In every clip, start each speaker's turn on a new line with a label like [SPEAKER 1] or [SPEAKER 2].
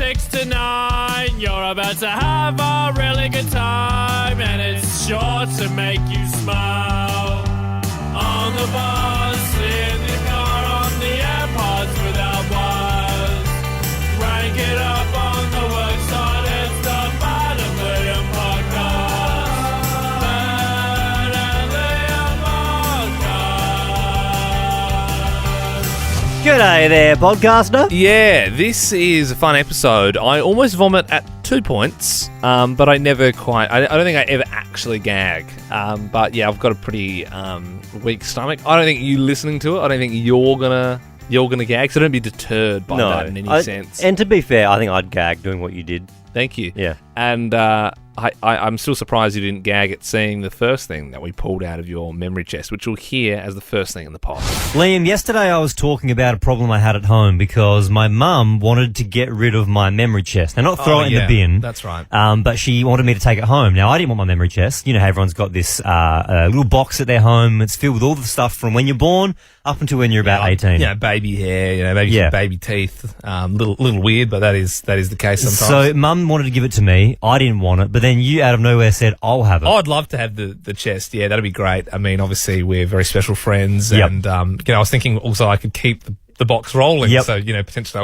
[SPEAKER 1] 6 to 9. You're about to have a really good time, and it's sure to make you smile. On the bus, in the car, on the AirPods without wires. Rank it up on the worksite, it's the Matt and Liam podcast. Matt and Liam podcast.
[SPEAKER 2] G'day there, podcaster.
[SPEAKER 3] Yeah, this is a fun episode. I almost vomit at 2 points, but I never quite... I don't think I ever actually gag. But yeah, I've got a pretty weak stomach. I don't think you listening to it, I don't think you're gonna gag, so don't be deterred by that in any sense.
[SPEAKER 2] And to be fair, I think I'd gag doing what you did.
[SPEAKER 3] Thank you.
[SPEAKER 2] Yeah.
[SPEAKER 3] And I'm still surprised you didn't gag at seeing the first thing that we pulled out of your memory chest, which you'll hear as the first thing in the pod.
[SPEAKER 4] Liam, yesterday I was talking about a problem I had at home because my mum wanted to get rid of my memory chest. Now, not throw it in the bin.
[SPEAKER 3] That's right.
[SPEAKER 4] But she wanted me to take it home. Now, I didn't want my memory chest. You know how everyone's got this little box at their home. It's filled with all the stuff from when you're born up until when you're about 18.
[SPEAKER 3] Yeah, baby hair, maybe some baby teeth. Little weird, but that is the case sometimes.
[SPEAKER 4] So mum wanted to give it to me. I didn't want it. But then you out of nowhere said, I'll have it.
[SPEAKER 3] I'd love to have the chest. Yeah, that'd be great. I mean, obviously we're very special friends, and I was thinking also I could keep the box rolling.
[SPEAKER 4] Yep.
[SPEAKER 3] So potentially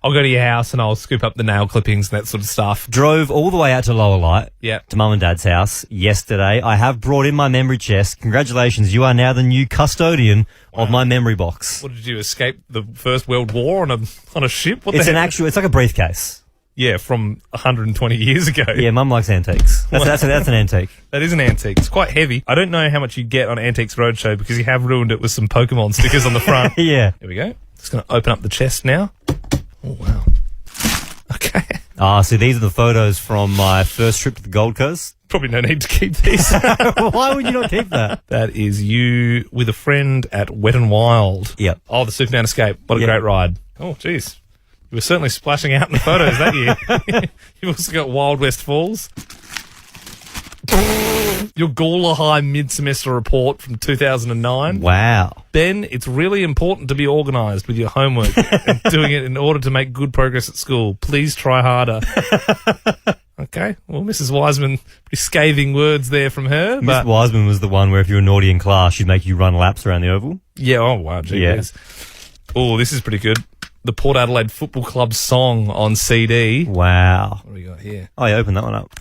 [SPEAKER 3] I'll go to your house and I'll scoop up the nail clippings and that sort of stuff.
[SPEAKER 4] Drove all the way out to Lower Light.
[SPEAKER 3] Yep.
[SPEAKER 4] To Mum and Dad's house yesterday. I have brought in my memory chest. Congratulations, you are now the new custodian of my memory box.
[SPEAKER 3] What did you escape the First World War on a ship? What
[SPEAKER 4] It's
[SPEAKER 3] the
[SPEAKER 4] an
[SPEAKER 3] heck?
[SPEAKER 4] actual. It's like a briefcase.
[SPEAKER 3] Yeah, from 120 years ago.
[SPEAKER 4] Yeah, Mum likes antiques. That's an antique.
[SPEAKER 3] That is an antique. It's quite heavy. I don't know how much you get on Antiques Roadshow because you have ruined it with some Pokemon stickers on the front.
[SPEAKER 4] Yeah.
[SPEAKER 3] Here we go. Just going to open up the chest now. Oh, wow. Okay.
[SPEAKER 4] So these are the photos from my first trip to the Gold Coast.
[SPEAKER 3] Probably no need to keep these.
[SPEAKER 4] Why would you not keep that?
[SPEAKER 3] That is you with a friend at Wet n Wild.
[SPEAKER 4] Yep.
[SPEAKER 3] Oh, the Superman Escape. What a great ride. Oh, jeez. You were certainly splashing out in the photos that year. You've also got Wild West Falls. Your Gawler High mid-semester report from 2009.
[SPEAKER 4] Wow.
[SPEAKER 3] Ben, it's really important to be organised with your homework and doing it in order to make good progress at school. Please try harder. Okay. Well, Mrs. Wiseman, pretty scathing words there from her.
[SPEAKER 4] Miss Wiseman was the one where if you were naughty in class, she'd make you run laps around the oval.
[SPEAKER 3] Yeah. Oh, wow. Gee whiz. Oh, this is pretty good. The Port Adelaide Football Club song on CD.
[SPEAKER 4] Wow.
[SPEAKER 3] What do we got here?
[SPEAKER 4] Oh, you opened that one up.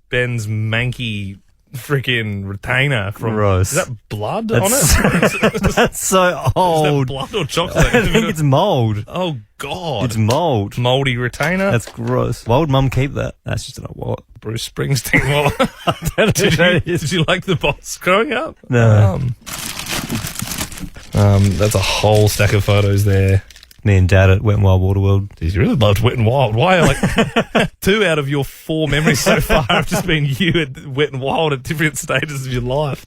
[SPEAKER 3] Ben's manky freaking retainer from...
[SPEAKER 4] Gross.
[SPEAKER 3] Is that blood on it?
[SPEAKER 4] That's so old.
[SPEAKER 3] Is that blood or chocolate?
[SPEAKER 4] I think it's mould.
[SPEAKER 3] Oh, God.
[SPEAKER 4] It's mould.
[SPEAKER 3] Mouldy retainer?
[SPEAKER 4] That's gross. Why would Mum keep that? That's just not what.
[SPEAKER 3] Bruce Springsteen. Well, did you like the Boss growing up?
[SPEAKER 4] No.
[SPEAKER 3] That's a whole stack of photos there.
[SPEAKER 4] Me and Dad at Wet n Wild Waterworld.
[SPEAKER 3] Jeez, you really loved Wet n Wild. Why? Like 2 out of your 4 memories so far have just been you at Wet n Wild at different stages of your life.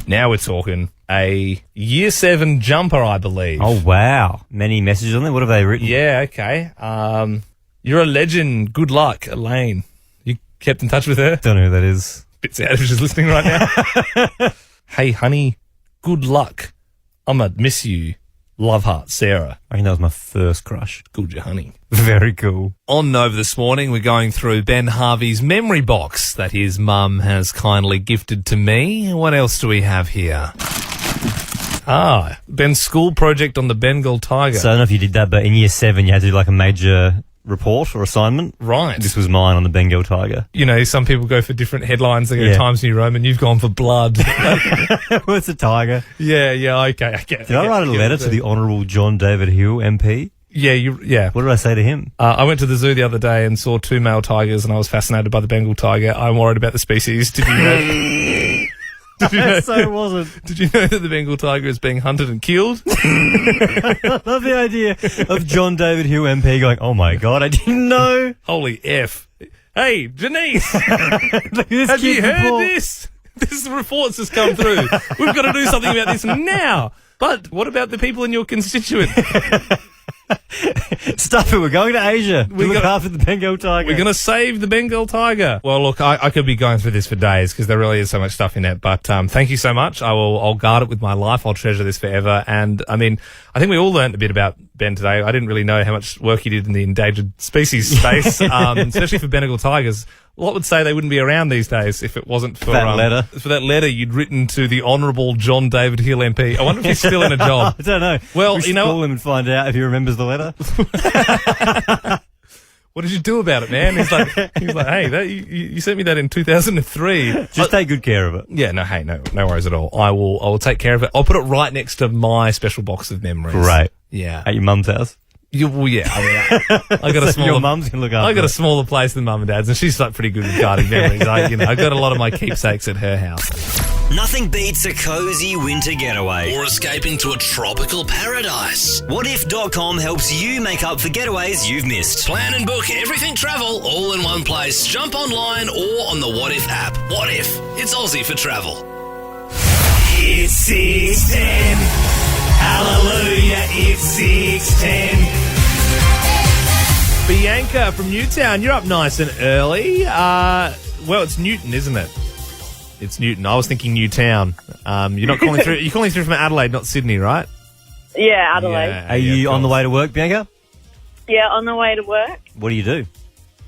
[SPEAKER 3] Now we're talking a Year 7 jumper, I believe.
[SPEAKER 4] Oh, wow. Many messages on there. What have they written?
[SPEAKER 3] Yeah, okay. You're a legend. Good luck, Elaine. You kept in touch with her?
[SPEAKER 4] Don't know who that is.
[SPEAKER 3] Bits out if she's listening right now. Hey, honey, good luck. I'ma miss you. Love heart, Sarah.
[SPEAKER 4] I think that was my first crush.
[SPEAKER 3] Good, you honey.
[SPEAKER 4] Very cool.
[SPEAKER 3] On Nova this morning, we're going through Ben Harvey's memory box that his mum has kindly gifted to me. What else do we have here? Ben's school project on the Bengal tiger.
[SPEAKER 4] So I don't know if you did that, but in Year 7 you had to do like a major report or assignment.
[SPEAKER 3] Right.
[SPEAKER 4] This was mine on the Bengal tiger.
[SPEAKER 3] You know, some people go for different headlines. They go Times New Roman. You've gone for blood.
[SPEAKER 4] What's a tiger?
[SPEAKER 3] Yeah, okay. I get it.
[SPEAKER 4] Did I write a letter to the Honourable John David Hill MP?
[SPEAKER 3] Yeah.
[SPEAKER 4] What did I say to him?
[SPEAKER 3] I went to the zoo the other day and saw 2 male tigers, and I was fascinated by the Bengal tiger. I'm worried about the species. Did you know?
[SPEAKER 4] So it wasn't.
[SPEAKER 3] Did you know that the Bengal tiger is being hunted and killed?
[SPEAKER 4] I love the idea of John David Hill MP going, oh my God, I didn't know.
[SPEAKER 3] Holy F. Hey, Janice,
[SPEAKER 4] Look at this
[SPEAKER 3] have you
[SPEAKER 4] kid
[SPEAKER 3] heard
[SPEAKER 4] report.
[SPEAKER 3] this? This report's just come through. We've got to do something about this now. But what about the people in your constituent?
[SPEAKER 4] Stuff it. We're going to Asia. We look after the Bengal tiger.
[SPEAKER 3] We're going to save the Bengal tiger. Well, look, I could be going through this for days because there really is so much stuff in it. But thank you so much. I'll guard it with my life. I'll treasure this forever. And I mean, I think we all learned a bit about Ben today. I didn't really know how much work he did in the endangered species space, especially for Bengal tigers. What would say they wouldn't be around these days if it wasn't for that letter you'd written to the Honourable John David Hill MP. I wonder if he's still in a job.
[SPEAKER 4] I don't know.
[SPEAKER 3] Well,
[SPEAKER 4] we should call him and find out if he remembers the letter.
[SPEAKER 3] What did you do about it, man? He's like, hey, you sent me that in 2003.
[SPEAKER 4] Just take good care of it.
[SPEAKER 3] Yeah, no worries at all. I will take care of it. I'll put it right next to my special box of memories.
[SPEAKER 4] Great.
[SPEAKER 3] Yeah.
[SPEAKER 4] At your mum's house?
[SPEAKER 3] Well, yeah. I mean, I got a smaller.
[SPEAKER 4] Your mum's can look after.
[SPEAKER 3] I got a smaller place than mum and dad's, and she's like pretty good with guarding memories. I got a lot of my keepsakes at her house.
[SPEAKER 5] Nothing beats a cozy winter getaway
[SPEAKER 6] Or escaping to a tropical paradise.
[SPEAKER 5] WhatIf.com helps you make up for getaways you've missed.
[SPEAKER 6] Plan and book everything travel all in one place. Jump online or on the What If app. What If? It's Aussie for travel.
[SPEAKER 1] It's 6:10. Hallelujah, it's 6:10.
[SPEAKER 3] Bianca from Newtown, you're up nice and early. Well, it's Newton, isn't it? It's Newton. I was thinking Newtown. You're not calling through. You're calling through from Adelaide, not Sydney, right?
[SPEAKER 7] Yeah, Adelaide.
[SPEAKER 3] Yeah,
[SPEAKER 4] Are you on the way to work, Bianca?
[SPEAKER 7] Yeah, on the way to work.
[SPEAKER 4] What do you do?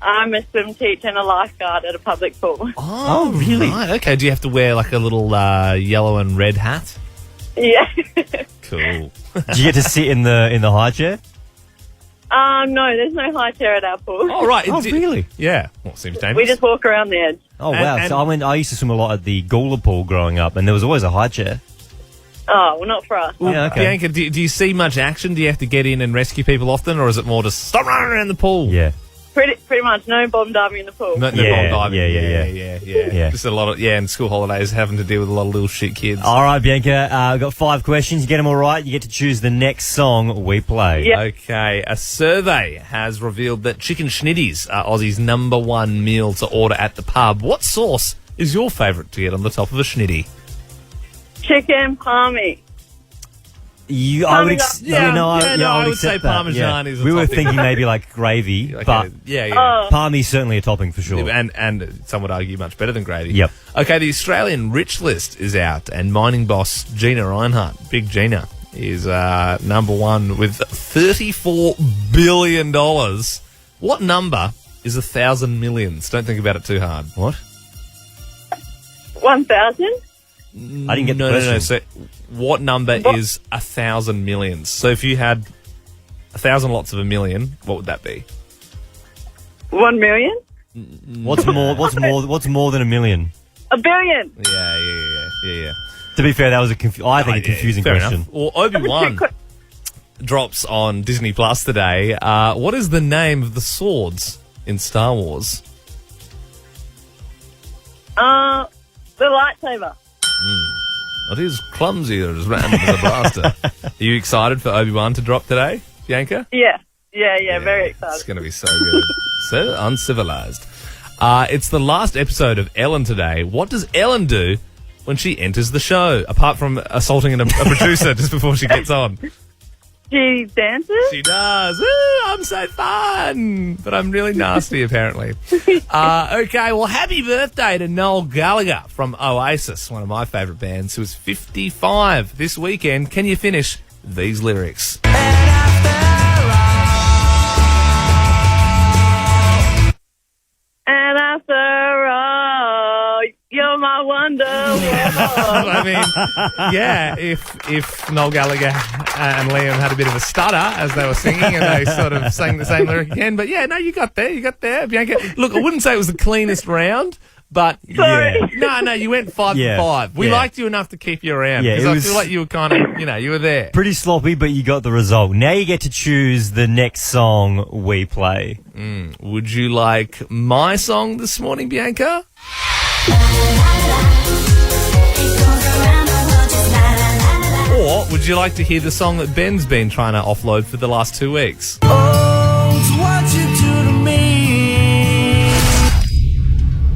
[SPEAKER 7] I'm a swim teacher and a lifeguard at a public pool.
[SPEAKER 3] Oh, really? Right. Okay. Do you have to wear like a little yellow and red hat?
[SPEAKER 7] Yeah.
[SPEAKER 3] Cool.
[SPEAKER 4] Do you get to sit in the high chair?
[SPEAKER 7] No, there's no high chair at our pool.
[SPEAKER 3] Oh, right.
[SPEAKER 4] Oh, really?
[SPEAKER 3] Yeah. Well, seems dangerous.
[SPEAKER 7] We just walk around the edge.
[SPEAKER 4] Oh, wow.
[SPEAKER 3] And-
[SPEAKER 4] So I used to swim a lot at the Gawler pool growing up, and there was always a high chair.
[SPEAKER 7] Oh, well, not for us.
[SPEAKER 4] Yeah, okay.
[SPEAKER 3] Bianca, do you see much action? Do you have to get in and rescue people often, or is it more just stop running around the pool?
[SPEAKER 4] Yeah.
[SPEAKER 7] Pretty much no bomb diving in the pool.
[SPEAKER 3] No
[SPEAKER 4] Yeah,
[SPEAKER 3] bomb diving.
[SPEAKER 4] yeah.
[SPEAKER 3] Yeah. Just a lot of and school holidays having to deal with a lot of little shit kids.
[SPEAKER 4] All right, Bianca, we've got 5 questions. You get them all right, you get to choose the next song we play.
[SPEAKER 7] Yeah.
[SPEAKER 3] Okay, a survey has revealed that chicken schnitties are Aussie's #1 meal to order at the pub. What sauce is your favourite to get on the top of a schnitty?
[SPEAKER 7] Chicken palmy.
[SPEAKER 4] I would
[SPEAKER 3] I would say
[SPEAKER 4] accept that.
[SPEAKER 3] Parmesan is a
[SPEAKER 4] We were
[SPEAKER 3] topping.
[SPEAKER 4] thinking maybe like gravy,
[SPEAKER 3] Okay,
[SPEAKER 4] but
[SPEAKER 3] yeah.
[SPEAKER 7] Oh.
[SPEAKER 4] palmy's certainly a topping for sure.
[SPEAKER 3] And some would argue much better than gravy.
[SPEAKER 4] Yep.
[SPEAKER 3] Okay, the Australian Rich List is out, and mining boss Gina Reinhardt, Big Gina, is #1 with $34 billion. What number is 1,000 millions? Don't think about it too hard.
[SPEAKER 4] What?
[SPEAKER 7] 1,000?
[SPEAKER 4] I didn't get the question.
[SPEAKER 3] No. So, what number is 1,000 millions? So, if you had 1,000 lots of a million, what would that be?
[SPEAKER 7] 1 million?
[SPEAKER 4] What's more than a million?
[SPEAKER 7] A billion.
[SPEAKER 3] Yeah.
[SPEAKER 4] To be fair, that was a confusing
[SPEAKER 3] fair
[SPEAKER 4] question.
[SPEAKER 3] enough. Well, Obi-Wan drops on Disney Plus today. What is the name of the swords in Star Wars?
[SPEAKER 7] The lightsaber.
[SPEAKER 3] It is clumsy as random as a blaster. Are you excited for Obi-Wan to drop today, Bianca?
[SPEAKER 7] Yeah, very
[SPEAKER 3] It's
[SPEAKER 7] excited.
[SPEAKER 3] going to be so good. So uncivilized. It's the last episode of Ellen today. What does Ellen do when she enters the show, apart from assaulting a producer just before she gets on?
[SPEAKER 7] She dances?
[SPEAKER 3] She does. Ooh, I'm so fun. But I'm really nasty, apparently. Okay, well, happy birthday to Noel Gallagher from Oasis, one of my favourite bands, who is 55 this weekend. Can you finish these lyrics?
[SPEAKER 7] And after all, you're my wonder.
[SPEAKER 3] I mean, yeah, if Noel Gallagher and Liam had a bit of a stutter as they were singing and they sort of sang the same lyric again. But yeah, no, you got there, Bianca. Look, I wouldn't say it was the cleanest round, but
[SPEAKER 7] Sorry.
[SPEAKER 3] no, you went 5 for 5. We liked you enough to keep you around
[SPEAKER 4] Yeah,
[SPEAKER 3] because
[SPEAKER 4] it
[SPEAKER 3] I
[SPEAKER 4] was-
[SPEAKER 3] feel like you were kind of, you were there.
[SPEAKER 4] Pretty sloppy, but you got the result. Now you get to choose the next song we play.
[SPEAKER 3] Would you like my song this morning, Bianca? Or would you like to hear the song that Ben's been trying to offload for the last 2 weeks?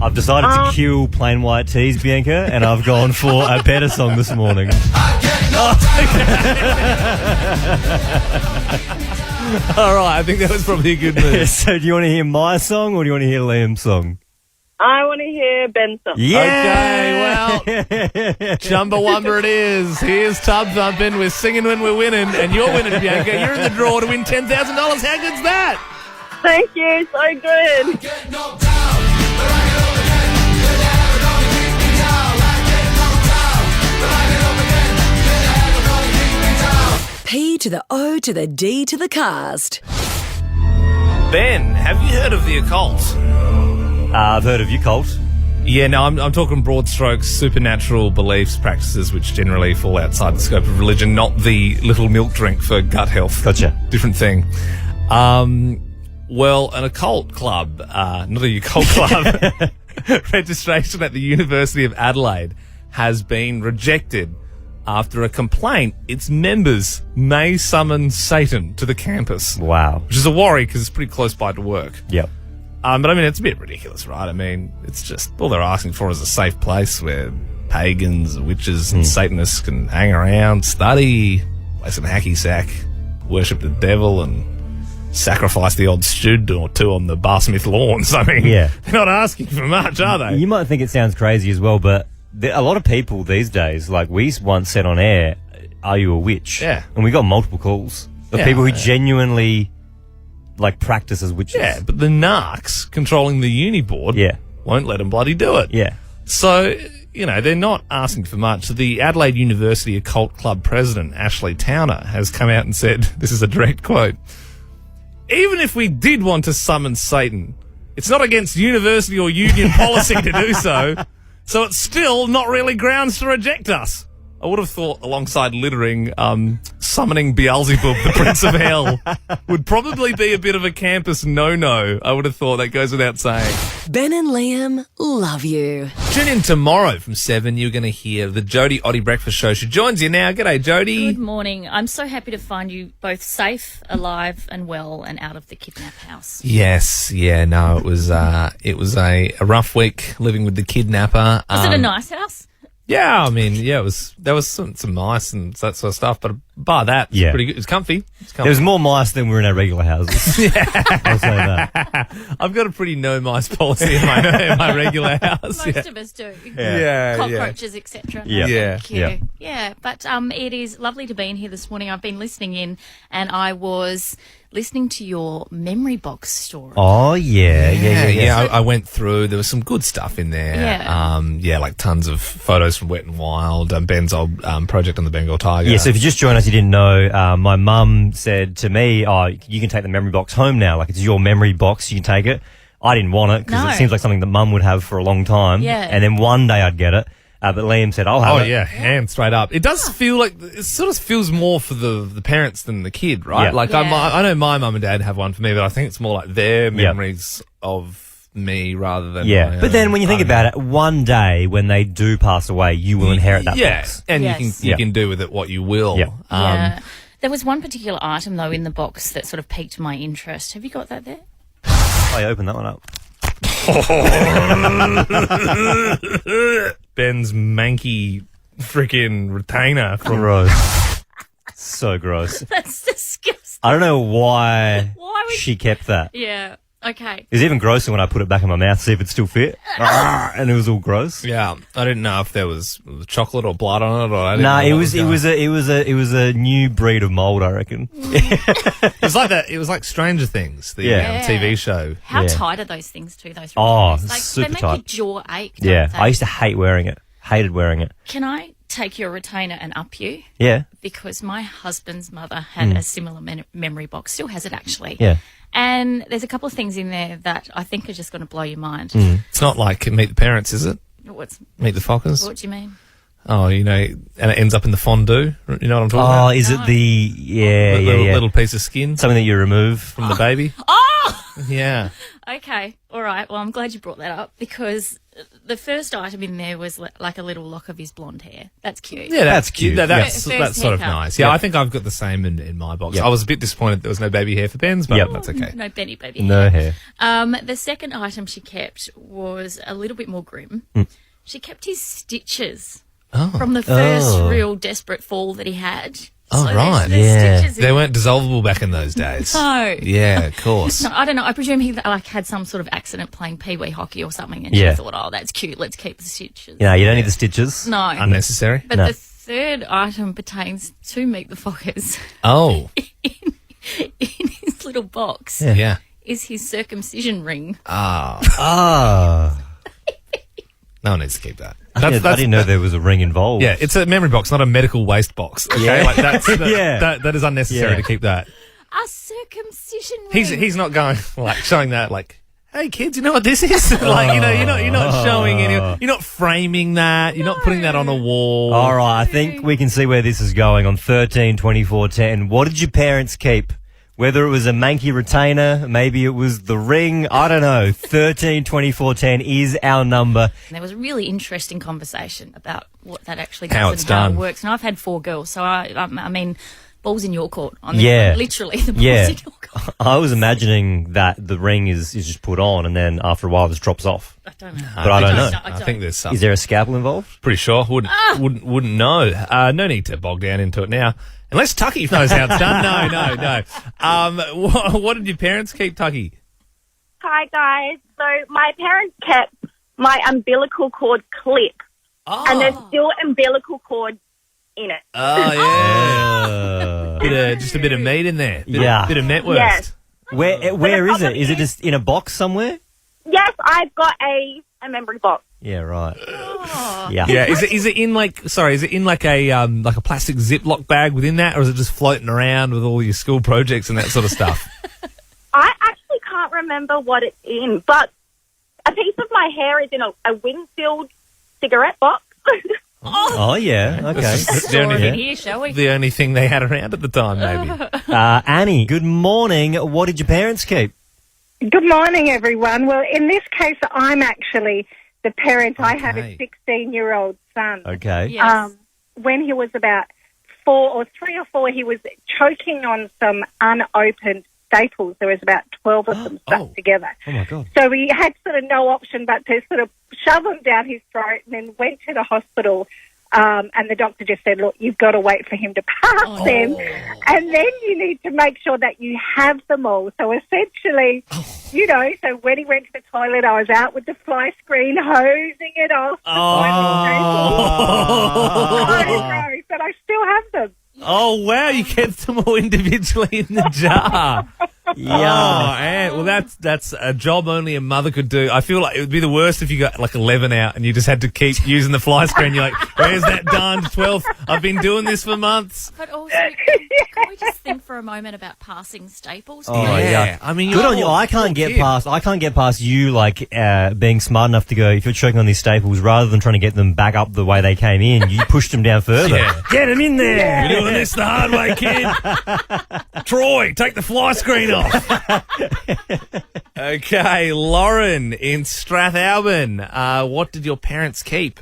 [SPEAKER 4] I've decided to kill plain white teas, Bianca, and I've gone for a better song this morning.
[SPEAKER 3] All right, I think that was probably a good move.
[SPEAKER 2] So do you want to hear my song or do you want to hear Liam's song?
[SPEAKER 7] I want to hear Ben's song.
[SPEAKER 2] Yeah.
[SPEAKER 3] Okay, well, Chumbawamba it is. Here's Tub Thumping. We're singing when we're winning, and you're winning, Bianca. You're in the draw to win $10,000. How good's that?
[SPEAKER 7] Thank you. So good.
[SPEAKER 8] P to the O to the D to the cast.
[SPEAKER 3] Ben, have you heard of the occult?
[SPEAKER 2] I've heard of you, Colt.
[SPEAKER 3] Yeah, no, I'm talking broad strokes, supernatural beliefs, practices which generally fall outside the scope of religion, not the little milk drink for gut health.
[SPEAKER 2] Gotcha.
[SPEAKER 3] Different thing. Well, an occult club, not a occult club, registration at the University of Adelaide has been rejected after a complaint its members may summon Satan to the campus.
[SPEAKER 2] Wow.
[SPEAKER 3] Which is a worry because it's pretty close by to work.
[SPEAKER 2] Yep.
[SPEAKER 3] But I mean, it's a bit ridiculous, right? I mean, it's just all they're asking for is a safe place where pagans, witches, and Satanists can hang around, study, play some hacky sack, worship the devil, and sacrifice the odd stud or two on the Bar Smith lawns. I mean,
[SPEAKER 2] Yeah.
[SPEAKER 3] they're not asking for much, are they?
[SPEAKER 2] You might think it sounds crazy as well, but a lot of people these days, like we once said on air, are you a witch?
[SPEAKER 3] Yeah.
[SPEAKER 2] And we got multiple calls of
[SPEAKER 3] Yeah.
[SPEAKER 2] people who genuinely like practice as witches.
[SPEAKER 3] Yeah, but the narcs controlling the uni board
[SPEAKER 2] Yeah.
[SPEAKER 3] won't let them bloody do it.
[SPEAKER 2] Yeah.
[SPEAKER 3] So, you know, they're not asking for much. The Adelaide University Occult Club president, Ashley Towner, has come out and said, this is a direct quote, even if we did want to summon Satan, it's not against university or union policy to do so, so it's still not really grounds to reject us. I would have thought alongside littering, summoning Beelzebub, the Prince of Hell, would probably be a bit of a campus no-no. I would have thought that goes without saying.
[SPEAKER 8] Ben and Liam love you.
[SPEAKER 3] Tune in tomorrow from 7. You're going to hear the Jodie Oddy Breakfast Show. She joins you now. G'day, Jodie.
[SPEAKER 9] Good morning. I'm so happy to find you both safe, alive and well and out of the kidnap house.
[SPEAKER 3] Yes, yeah, no, it was a rough week living with the kidnapper.
[SPEAKER 9] Was it a nice house?
[SPEAKER 3] Yeah, I mean, yeah, there was some mice and that sort of stuff, but bar that, it's
[SPEAKER 2] Yeah.
[SPEAKER 3] pretty good. It's comfy.
[SPEAKER 2] There was more mice than were in our regular houses. I'll say that.
[SPEAKER 3] I've got a pretty no mice policy in my regular house.
[SPEAKER 9] Most of us do.
[SPEAKER 3] Yeah,
[SPEAKER 9] Cockroaches, etc.
[SPEAKER 2] Yeah.
[SPEAKER 3] Yeah.
[SPEAKER 9] Thank you. Yeah, but it is lovely to be in here this morning. I've been listening in and I was listening to your memory box story.
[SPEAKER 2] Oh, yeah.
[SPEAKER 3] I went through. There was some good stuff in there.
[SPEAKER 9] Yeah.
[SPEAKER 3] Like tons of photos from Wet and Wild, Ben's old project on the Bengal tiger.
[SPEAKER 2] Yeah, so if you just joined us, you didn't know, my mum said to me, oh, you can take the memory box home now. Like, it's your memory box, you can take it. I didn't want it because
[SPEAKER 9] No.
[SPEAKER 2] it seems like something that mum would have for a long time.
[SPEAKER 9] Yeah.
[SPEAKER 2] And then one day I'd get it. But Liam said, I'll have
[SPEAKER 3] Oh
[SPEAKER 2] it.
[SPEAKER 3] yeah, hand straight up. It does feel like it sort of feels more for the parents than the kid, right?
[SPEAKER 2] Yeah.
[SPEAKER 3] Like
[SPEAKER 9] Yeah.
[SPEAKER 3] I know my mum and dad have one for me, but I think it's more like their memories of me rather than
[SPEAKER 2] Yeah.
[SPEAKER 3] my
[SPEAKER 2] But then
[SPEAKER 3] own.
[SPEAKER 2] when you think about it, one day when they do pass away, you will inherit that
[SPEAKER 3] yeah,
[SPEAKER 2] box.
[SPEAKER 3] and
[SPEAKER 9] Yes.
[SPEAKER 3] you can do with it what you will.
[SPEAKER 2] Yeah.
[SPEAKER 9] Yeah. There was one particular item, though, in the box that sort of piqued my interest. Have you got that there?
[SPEAKER 2] I opened that one up.
[SPEAKER 3] Ben's manky freaking retainer from
[SPEAKER 2] Gross. So gross.
[SPEAKER 9] That's disgusting.
[SPEAKER 2] I don't know why,
[SPEAKER 9] Why would
[SPEAKER 2] she kept that.
[SPEAKER 9] Yeah. Okay.
[SPEAKER 2] It was even grosser when I put it back in my mouth to see if it still fit. And it was all gross.
[SPEAKER 3] Yeah, I didn't know if there was chocolate or blood on it, or I didn't
[SPEAKER 2] Nah,
[SPEAKER 3] know
[SPEAKER 2] it
[SPEAKER 3] what
[SPEAKER 2] was
[SPEAKER 3] going.
[SPEAKER 2] it was a new breed of mold, I reckon.
[SPEAKER 3] It was like that. It was like Stranger Things, the
[SPEAKER 2] Yeah.
[SPEAKER 3] TV show.
[SPEAKER 9] How
[SPEAKER 2] Yeah.
[SPEAKER 9] tight are those things too? Those
[SPEAKER 2] Oh,
[SPEAKER 9] retainers? Like,
[SPEAKER 2] super
[SPEAKER 9] they make
[SPEAKER 2] tight.
[SPEAKER 9] your jaw ache. Don't
[SPEAKER 2] Yeah,
[SPEAKER 9] they?
[SPEAKER 2] I used to hate wearing it. Hated wearing it.
[SPEAKER 9] Can I take your retainer and up you?
[SPEAKER 2] Yeah.
[SPEAKER 9] Because my husband's mother had a similar memory box, still has it actually.
[SPEAKER 2] Yeah.
[SPEAKER 9] And there's a couple of things in there that I think are just going to blow your mind.
[SPEAKER 3] It's not like Meet the Parents, is it?
[SPEAKER 9] What's,
[SPEAKER 3] Meet the Fockers.
[SPEAKER 9] what do you mean?
[SPEAKER 3] Oh, you know, and it ends up in the fondue. You know what I'm talking
[SPEAKER 2] Oh,
[SPEAKER 3] about?
[SPEAKER 2] is it the
[SPEAKER 3] Little piece of skin
[SPEAKER 2] something that you remove?
[SPEAKER 3] from the baby.
[SPEAKER 9] Oh!
[SPEAKER 3] Yeah.
[SPEAKER 9] Okay, all right. Well, I'm glad you brought that up because the first item in there was like a little lock of his blonde hair. That's cute.
[SPEAKER 3] Yeah,
[SPEAKER 2] That's cute.
[SPEAKER 3] That's
[SPEAKER 9] First
[SPEAKER 3] sort of
[SPEAKER 9] haircut.
[SPEAKER 3] nice. Yeah,
[SPEAKER 2] Yep.
[SPEAKER 3] I think I've got the same in my box.
[SPEAKER 2] Yep.
[SPEAKER 3] I was a bit disappointed there was no baby hair for Ben's, but
[SPEAKER 2] Yep.
[SPEAKER 3] that's okay.
[SPEAKER 9] No Benny baby.
[SPEAKER 2] No hair.
[SPEAKER 9] The second item she kept was a little bit more grim. She kept his stitches from the first real desperate fall that he had.
[SPEAKER 3] Oh, right.
[SPEAKER 9] There's
[SPEAKER 2] Yeah.
[SPEAKER 9] stitches in
[SPEAKER 3] They
[SPEAKER 9] it.
[SPEAKER 3] weren't dissolvable back in those days.
[SPEAKER 9] No.
[SPEAKER 3] Yeah, of course.
[SPEAKER 9] No, I don't know. I presume he had some sort of accident playing pee-wee hockey or something, and
[SPEAKER 2] Yeah.
[SPEAKER 9] she thought, "Oh, that's cute. Let's keep the stitches."
[SPEAKER 2] You know, you don't need the stitches.
[SPEAKER 9] No,
[SPEAKER 3] Unnecessary.
[SPEAKER 9] but
[SPEAKER 2] No.
[SPEAKER 9] the third item pertains to Meet the Fockers.
[SPEAKER 3] Oh,
[SPEAKER 9] In his little box
[SPEAKER 3] yeah.
[SPEAKER 9] is his circumcision ring.
[SPEAKER 2] Ah.
[SPEAKER 3] No one needs to keep that.
[SPEAKER 2] I didn't know there was a ring involved.
[SPEAKER 3] Yeah, it's a memory box, not a medical waste box. Okay,
[SPEAKER 2] Yeah.
[SPEAKER 3] like that's
[SPEAKER 2] Yeah.
[SPEAKER 3] that is unnecessary
[SPEAKER 2] Yeah.
[SPEAKER 3] to keep that.
[SPEAKER 9] A circumcision ring.
[SPEAKER 3] He's not going like showing that like, hey kids, you know what this is? Like, you're not showing any. You're not framing that. You're not putting that on a wall.
[SPEAKER 2] All right, I think we can see where this is going on 13, 24, 10. What did your parents keep? Whether it was a manky retainer, maybe it was the ring, I don't know. 13, 24, 10 is our number.
[SPEAKER 9] And there was a really interesting conversation about what that actually
[SPEAKER 3] How
[SPEAKER 9] does
[SPEAKER 3] it's
[SPEAKER 9] and how
[SPEAKER 3] done.
[SPEAKER 9] it works. And I've had 4 girls, so I mean, balls in your court on this
[SPEAKER 2] Yeah.
[SPEAKER 9] one. Literally, the balls
[SPEAKER 2] Yeah.
[SPEAKER 9] in your court.
[SPEAKER 2] I was imagining that the ring is just put on and then after a while this drops off.
[SPEAKER 9] I don't know.
[SPEAKER 2] But I don't know.
[SPEAKER 3] I think there's something.
[SPEAKER 2] Is there a scalpel involved?
[SPEAKER 3] Pretty sure. Wouldn't know. No need to bog down into it now. Unless Tucky knows how it's done. No. What did your parents keep, Tucky?
[SPEAKER 7] Hi, guys. So my parents kept my umbilical cord clip, and there's still umbilical cord in it.
[SPEAKER 3] Oh, yeah. Just a bit of meat in there.
[SPEAKER 2] Yeah.
[SPEAKER 3] Bit of metwurst.
[SPEAKER 7] Yes.
[SPEAKER 2] Where is it? Is it just in a box somewhere?
[SPEAKER 7] Yes, I've got a memory box.
[SPEAKER 2] Yeah, right. Yeah.
[SPEAKER 3] Yeah, is it in like a plastic Ziploc bag within that, or is it just floating around with all your school projects and that sort of stuff?
[SPEAKER 7] I actually can't remember what it's in, but a piece of my hair is in a Winfield cigarette box.
[SPEAKER 2] Oh, yeah. Okay.
[SPEAKER 3] That's the
[SPEAKER 9] Store it in
[SPEAKER 3] only,
[SPEAKER 9] here, shall we?
[SPEAKER 3] the only thing they had around at the time, maybe.
[SPEAKER 2] Annie, good morning. What did your parents keep?
[SPEAKER 10] Good morning, everyone. Well, in this case, I'm actually the parent. I have a 16-year-old son.
[SPEAKER 2] Okay.
[SPEAKER 9] Yes.
[SPEAKER 10] When he was about 3 or 4, he was choking on some unopened staples. There was about 12 of them stuck together.
[SPEAKER 2] Oh, my God.
[SPEAKER 10] So we had sort of no option but to sort of shove them down his throat, and then went to the hospital. And the doctor just said, look, you've got to wait for him to pass them. And then you need to make sure that you have them all. So essentially, so when he went to the toilet, I was out with the fly screen, hosing it off. Gross, but I still have them.
[SPEAKER 3] Oh, wow, you kept them all individually in the jar.
[SPEAKER 2] Yeah.
[SPEAKER 3] Well, that's a job only a mother could do. I feel like it would be the worst if you got like 11 out and you just had to keep using the fly screen. You're like, where's that done? 12. I've been doing this for months.
[SPEAKER 9] But also, can we just think for a moment about passing staples?
[SPEAKER 2] Oh, yeah.
[SPEAKER 3] I mean,
[SPEAKER 2] Good on you. I can't get past you, like, being smart enough to go, if you're choking on these staples, rather than trying to get them back up the way they came in, you pushed them down further.
[SPEAKER 3] Yeah.
[SPEAKER 2] Get them in there.
[SPEAKER 3] You're doing this the hard way, kid. Troy, take the fly screen off. Okay, Lauren in Strathalbyn. What did your parents keep?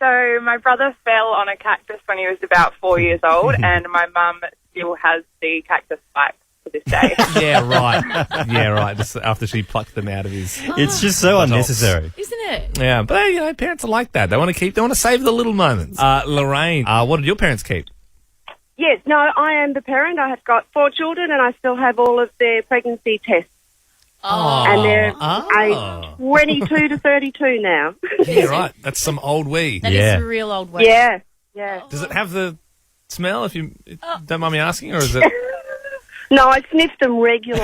[SPEAKER 7] So my brother fell on a cactus when he was about 4 years old, and my mum still has the cactus spikes to this day.
[SPEAKER 3] Yeah, right. Just after she plucked them out of his.
[SPEAKER 2] It's just so unnecessary.
[SPEAKER 9] Isn't it?
[SPEAKER 3] Yeah, but parents are like that. They want to save the little moments. Lorraine, what did your parents keep?
[SPEAKER 7] Yes, no, I am the parent. I have got 4 children, and I still have all of their pregnancy tests. And they're aged 22 to 32 now.
[SPEAKER 3] Yeah, right. That's some old wee.
[SPEAKER 9] That is a real old way.
[SPEAKER 7] Yeah.
[SPEAKER 3] Does it have the smell, if you don't mind me asking, or is it...
[SPEAKER 7] No, I sniff them regularly.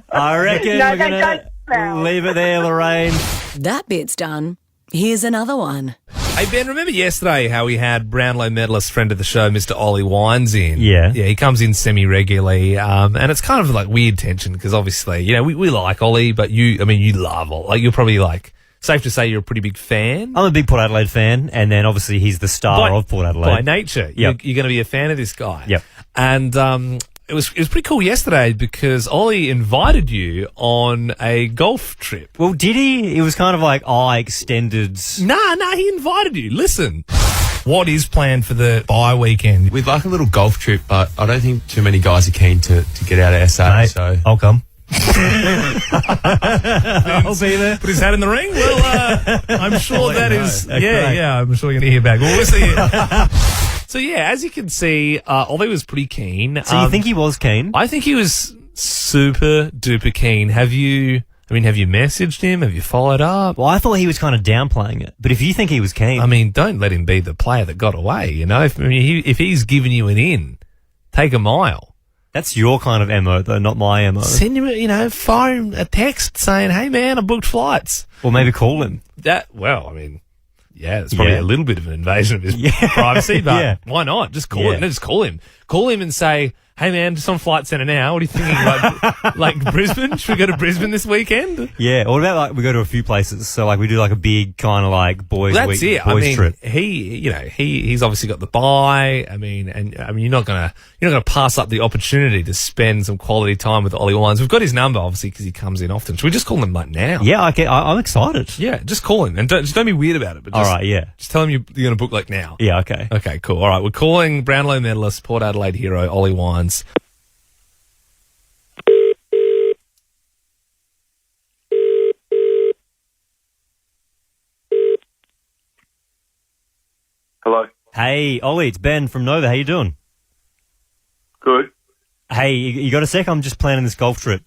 [SPEAKER 2] I reckon
[SPEAKER 7] No,
[SPEAKER 2] we're
[SPEAKER 7] they
[SPEAKER 2] going
[SPEAKER 7] don't
[SPEAKER 2] to
[SPEAKER 7] smell.
[SPEAKER 2] leave it there, Lorraine.
[SPEAKER 8] That bit's done. Here's another one.
[SPEAKER 3] Hey, Ben, remember yesterday how we had Brownlow medalist, friend of the show, Mr. Ollie Wines in?
[SPEAKER 2] Yeah.
[SPEAKER 3] Yeah, he comes in semi-regularly, and it's kind of like weird tension because obviously, we like Ollie, but you love Ollie. Like, you're probably safe to say you're a pretty big fan.
[SPEAKER 2] I'm a big Port Adelaide fan, and then obviously he's the star of Port Adelaide.
[SPEAKER 3] By nature,
[SPEAKER 2] Yep.
[SPEAKER 3] you're going to be a fan of this guy.
[SPEAKER 2] Yep.
[SPEAKER 3] And it was pretty cool yesterday because Ollie invited you on a golf trip.
[SPEAKER 2] Well, did he? It was kind of like, I extended...
[SPEAKER 3] Nah, he invited you. Listen, what is planned for the bye weekend?
[SPEAKER 11] We'd like a little golf trip, but I don't think too many guys are keen to get out of SA.
[SPEAKER 2] Mate,
[SPEAKER 11] So
[SPEAKER 2] I'll come. I'll be there.
[SPEAKER 3] Put his hat in the ring. Well, I'm sure that is.
[SPEAKER 2] Okay.
[SPEAKER 3] Yeah. I'm sure you're going to hear back. Well, we'll see. So yeah, as you can see, Ollie was pretty keen.
[SPEAKER 2] So you think he was keen?
[SPEAKER 3] I think he was super duper keen. Have you messaged him? Have you followed up?
[SPEAKER 2] Well, I thought he was kind of downplaying it. But if you think he was keen...
[SPEAKER 3] I mean, don't let him be the player that got away, you know? If he's giving you an in, take a mile.
[SPEAKER 2] That's your kind of MO, though, not my MO.
[SPEAKER 3] Send him, fire him a text saying, hey, man, I booked flights.
[SPEAKER 2] Or maybe call him.
[SPEAKER 3] Yeah, it's probably a little bit of an invasion of his privacy, but why not? Just call him. No, just call him. Call him and say, hey, man, just on Flight Centre now. What are you thinking? Like Brisbane? Should we go to Brisbane this weekend?
[SPEAKER 2] Yeah. Or what about, we go to a few places? So, we do, a big kind of, boys
[SPEAKER 3] That's
[SPEAKER 2] week,
[SPEAKER 3] it.
[SPEAKER 2] boys trip.
[SPEAKER 3] He's obviously got the buy. You're not gonna pass up the opportunity to spend some quality time with Ollie Wines. We've got his number, obviously, because he comes in often. Should we just call him, now?
[SPEAKER 2] Yeah, I'm excited.
[SPEAKER 3] Yeah, just call him. And don't be weird about it. But
[SPEAKER 2] all right, yeah.
[SPEAKER 3] Just tell him you're going to book, now.
[SPEAKER 2] Yeah, okay.
[SPEAKER 3] Okay, cool. All right, we're calling Brownlow medalist, Port Adelaide hero, Ollie Wines.
[SPEAKER 11] Hello.
[SPEAKER 2] Hey, Ollie, it's Ben from Nova. How you doing?
[SPEAKER 11] Good.
[SPEAKER 2] Hey, you got a sec? I'm just planning this golf trip.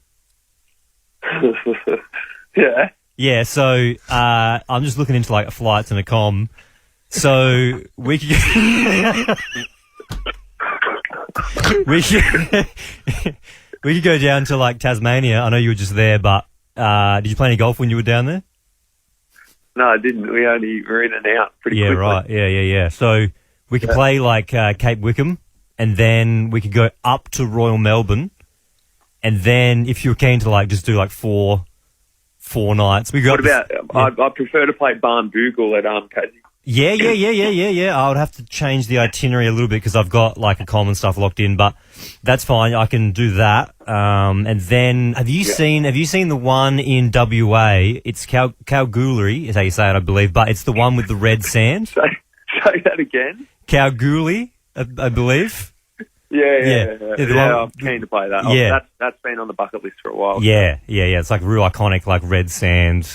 [SPEAKER 11] Yeah.
[SPEAKER 2] Yeah, so I'm just looking into flights and a comm. So we could we could go down to Tasmania. I know you were just there, but did you play any golf when you were down there?
[SPEAKER 11] No, I didn't. We only were in and out pretty quickly.
[SPEAKER 2] Yeah, right. Yeah. So we could play Cape Wickham, and then we could go up to Royal Melbourne, and then if you were keen to just do four nights, we go.
[SPEAKER 11] What about? I prefer to play Barnbougle at Casey.
[SPEAKER 2] Yeah. I would have to change the itinerary a little bit because I've got a common stuff locked in, but that's fine. I can do that. And then have you seen the one in WA? It's Kalgoorlie is how you say it, I believe, but it's the one with the red sand.
[SPEAKER 11] Say that again.
[SPEAKER 2] Kalgoorlie, I believe.
[SPEAKER 11] Yeah. I'm keen to play that.
[SPEAKER 2] Yeah.
[SPEAKER 11] That's been on the bucket list for a while.
[SPEAKER 2] Yeah. It's real iconic, red sand.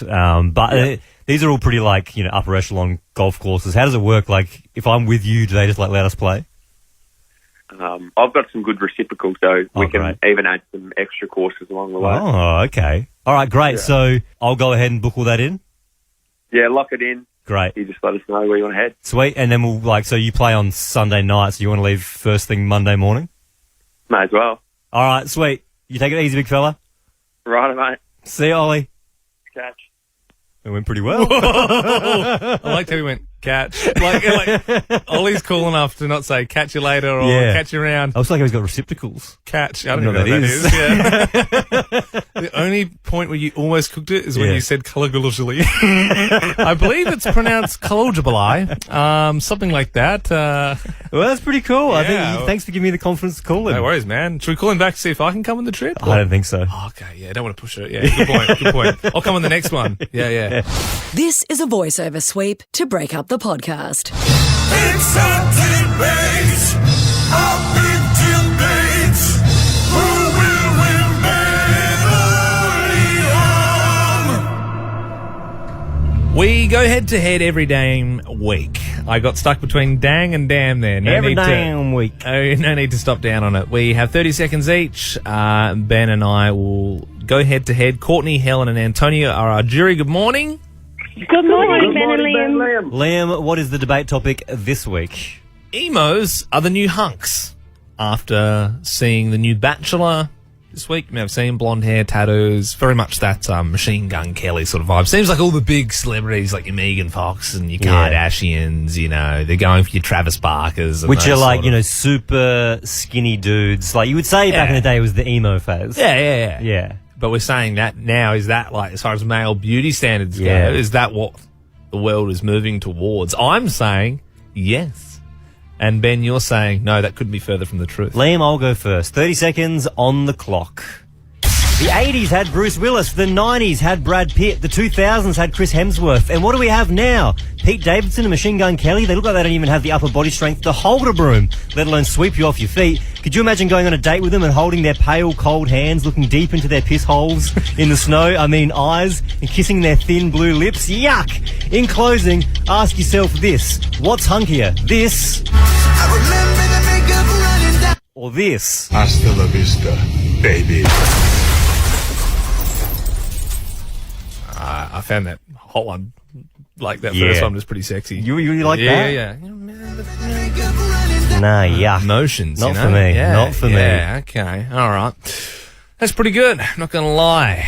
[SPEAKER 2] But these are all pretty upper echelon golf courses. How does it work? If I'm with you, do they just let us play?
[SPEAKER 11] I've got some good reciprocals, so we can even add some extra courses along the way.
[SPEAKER 2] Oh, okay. All right, great. Yeah. So I'll go ahead and book all that in?
[SPEAKER 11] Yeah, lock it in.
[SPEAKER 2] Great.
[SPEAKER 11] You just let us know where you want to head.
[SPEAKER 2] Sweet. And then we'll so you play on Sunday night, so you want to leave first thing Monday morning?
[SPEAKER 11] May as well.
[SPEAKER 2] All right, sweet. You take it easy, big fella.
[SPEAKER 11] Right, mate.
[SPEAKER 2] See you, Ollie.
[SPEAKER 11] Catch.
[SPEAKER 2] It went pretty well.
[SPEAKER 3] I liked how he went, catch. Ollie's cool enough to not say catch you later or catch you around.
[SPEAKER 2] I was he's got receptacles.
[SPEAKER 3] Catch. I don't know what that is. Yeah. The only point where you almost cooked it is when you said Kalgoorlie. I believe it's pronounced Kalgoorlie. Something like that.
[SPEAKER 2] Well, that's pretty cool. Yeah. I think. Thanks for giving me the confidence to call him.
[SPEAKER 3] No worries, man. Should we call him back to see if I can come on the trip?
[SPEAKER 2] I don't think so.
[SPEAKER 3] Oh, okay, yeah. I don't want to push it. Yeah, good point. I'll come on the next one. Yeah.
[SPEAKER 8] This is a voiceover sweep to break up the podcast.
[SPEAKER 12] It's a debate, a big debate. Who will win medallion?
[SPEAKER 3] We go head to head every damn week. I got stuck between dang and damn there.
[SPEAKER 2] Every damn week.
[SPEAKER 3] Oh, no need to stop down on it. We have 30 seconds each. Ben and I will go head to head. Courtney, Helen, and Antonio are our jury. Good morning.
[SPEAKER 10] Good morning, Ben and Liam.
[SPEAKER 2] Liam, what is the debate topic this week?
[SPEAKER 3] Emos are the new hunks. After seeing the new Bachelor this week, you may have seen blonde hair, tattoos, very much that Machine Gun Kelly sort of vibe. Seems like all the big celebrities like your Megan Fox and your Kardashians, they're going for your Travis Barkers.
[SPEAKER 2] Which are super skinny dudes. Like you would say back in the day it was the emo phase.
[SPEAKER 3] Yeah. But we're saying that now, is that as far as male beauty standards go, is that what the world is moving towards? I'm saying yes. And Ben, you're saying no, that couldn't be further from the truth.
[SPEAKER 2] Liam, I'll go first. 30 seconds on the clock. The 80s had Bruce Willis. The 90s had Brad Pitt. The 2000s had Chris Hemsworth. And what do we have now? Pete Davidson and Machine Gun Kelly. They look like they don't even have the upper body strength to hold a broom, let alone sweep you off your feet. Could you imagine going on a date with them and holding their pale, cold hands, looking deep into their piss holes in the snow, eyes, and kissing their thin blue lips? Yuck! In closing, ask yourself this. What's hunkier? This or this?
[SPEAKER 12] Hasta la vista, baby.
[SPEAKER 3] I found that hot one, like that first one was pretty sexy.
[SPEAKER 2] You like that?
[SPEAKER 3] Yeah.
[SPEAKER 2] Nah, yuck.
[SPEAKER 3] Emotions,
[SPEAKER 2] Not
[SPEAKER 3] you know?
[SPEAKER 2] for me.
[SPEAKER 3] Yeah,
[SPEAKER 2] Not for me.
[SPEAKER 3] Yeah, okay. All right. That's pretty good. Not going to lie.